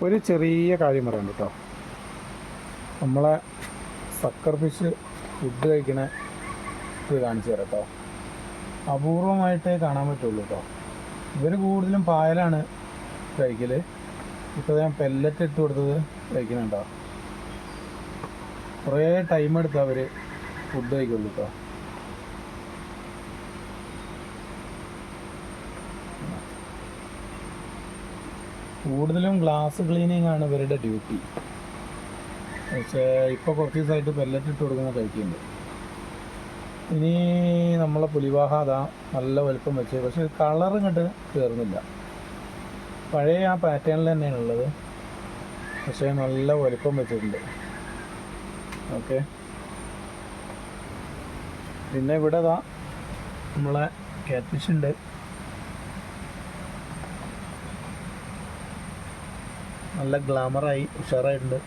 ഒരു ചെറിയ കാര്യം പറയാം കേട്ടോ. നമ്മളെ സക്കർ ഫിഷ് ഫുഡ് കഴിക്കണ ഇത് കാണിച്ചു തരാം കേട്ടോ. അപൂർവമായിട്ടേ കാണാൻ പറ്റുള്ളൂ കേട്ടോ. ഇവർ കൂടുതലും പായലാണ് കഴിക്കൽ. ഇപ്പോൾ ഞാൻ പെല്ലറ്റ് ഇട്ട് കൊടുത്തത് കഴിക്കുന്നുണ്ടോ. കുറേ ടൈം എടുത്ത് അവർ ഫുഡ് കഴിക്കുള്ളൂ കേട്ടോ. കൂടുതലും ഗ്ലാസ് ക്ലീനിങ് ആണ് ഇവരുടെ ഡ്യൂട്ടി. പക്ഷേ ഇപ്പോൾ കുറച്ച് ദിവസമായിട്ട് പെല്ലറ്റ് ഇട്ട് കൊടുക്കുന്ന കഴിക്കുന്നുണ്ട്. ഇനി നമ്മളെ പുലിവാഹ അതാ നല്ല വലുപ്പം വെച്ച്, പക്ഷെ കളർ ഇങ്ങോട്ട് കയറുന്നില്ല. പഴയ ആ പാറ്റേണിൽ തന്നെയാണ് ഉള്ളത്, പക്ഷേ നല്ല വലുപ്പം വെച്ചിട്ടുണ്ട്. ഓക്കെ, പിന്നെ ഇവിടെ ഇതാ നമ്മളെ കാറ്റ് ഫിഷ് ഉണ്ട്. നല്ല ഗ്ലാമറായി ഉഷാറായിട്ടുണ്ട്.